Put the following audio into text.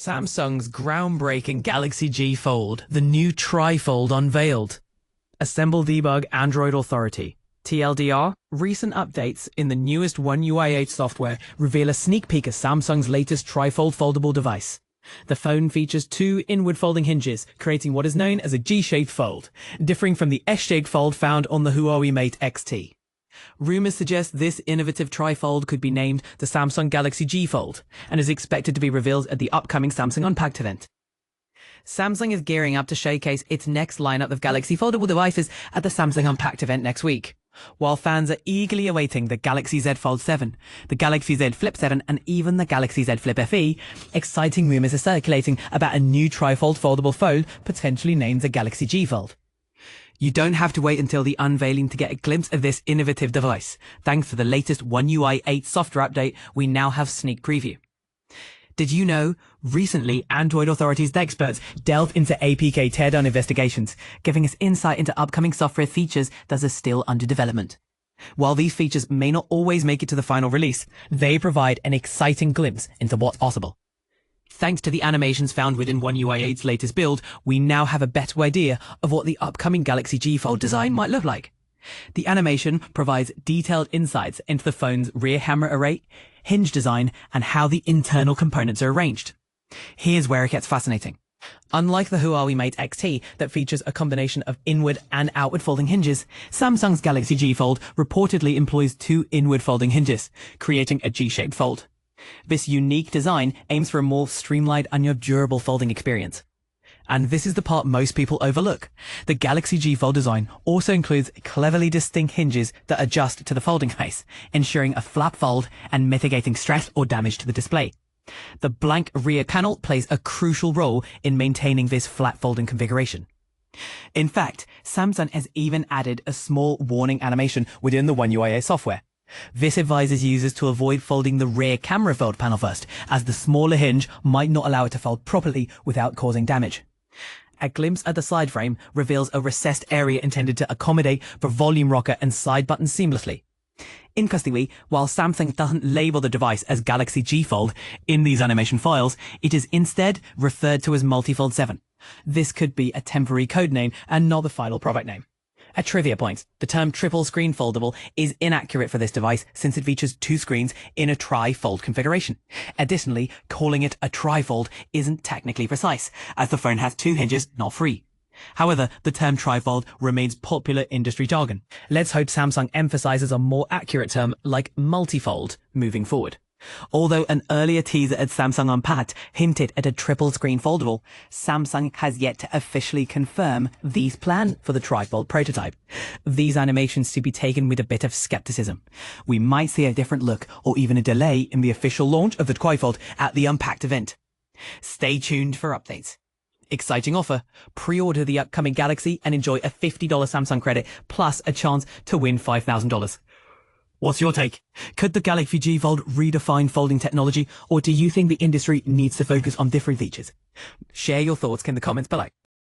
Samsung's groundbreaking Galaxy G Fold, the new tri-fold unveiled. Assemble Debug Android Authority. TLDR, recent updates in the newest One UI 8 software reveal a sneak peek of Samsung's latest tri-fold foldable device. The phone features two inward folding hinges, creating what is known as a G-shaped fold, differing from the S-shaped fold found on the Huawei Mate XT. Rumors suggest this innovative tri-fold could be named the Samsung Galaxy G Fold and is expected to be revealed at the upcoming Samsung Unpacked event. Samsung is gearing up to showcase its next lineup of Galaxy foldable devices at the Samsung Unpacked event next week. While fans are eagerly awaiting the Galaxy Z Fold 7, the Galaxy Z Flip 7 and even the Galaxy Z Flip FE, exciting rumors are circulating about a new tri-fold foldable phone potentially named the Galaxy G Fold. You don't have to wait until the unveiling to get a glimpse of this innovative device. Thanks to the latest One UI 8 software update, we now have sneak preview. Did you know, recently Android authorities and experts delved into APK teardown investigations, giving us insight into upcoming software features that are still under development. While these features may not always make it to the final release, they provide an exciting glimpse into what's possible. Thanks to the animations found within One UI 8's latest build, we now have a better idea of what the upcoming Galaxy G Fold design might look like. The animation provides detailed insights into the phone's rear camera array, hinge design, and how the internal components are arranged. Here's where it gets fascinating. Unlike the Huawei Mate XT that features a combination of inward and outward folding hinges, Samsung's Galaxy G Fold reportedly employs two inward folding hinges, creating a G-shaped fold. This unique design aims for a more streamlined and durable folding experience. And this is the part most people overlook. The Galaxy G Fold design also includes cleverly distinct hinges that adjust to the folding face, ensuring a flat fold and mitigating stress or damage to the display. The blank rear panel plays a crucial role in maintaining this flat folding configuration. In fact, Samsung has even added a small warning animation within the One UI software. This advises users to avoid folding the rear camera fold panel first, as the smaller hinge might not allow it to fold properly without causing damage. A glimpse at the side frame reveals a recessed area intended to accommodate the volume rocker and side buttons seamlessly. Interestingly, while Samsung doesn't label the device as Galaxy G Fold in these animation files, it is instead referred to as Multifold 7. This could be a temporary code name and not the final product name. A trivia point, the term triple screen foldable is inaccurate for this device since it features two screens in a tri-fold configuration. Additionally, calling it a tri-fold isn't technically precise, as the phone has two hinges, not three. However, the term tri-fold remains popular industry jargon. Let's hope Samsung emphasizes a more accurate term like multifold moving forward. Although an earlier teaser at Samsung Unpacked hinted at a triple screen foldable, Samsung has yet to officially confirm these plans for the tri-fold prototype. These animations to be taken with a bit of skepticism. We might see a different look or even a delay in the official launch of the tri-fold at the Unpacked event. Stay tuned for updates. Exciting offer. Pre-order the upcoming Galaxy and enjoy a $50 Samsung credit plus a chance to win $5,000. What's your take? Could the Galaxy G Fold redefine folding technology, or do you think the industry needs to focus on different features? Share your thoughts in the comments below.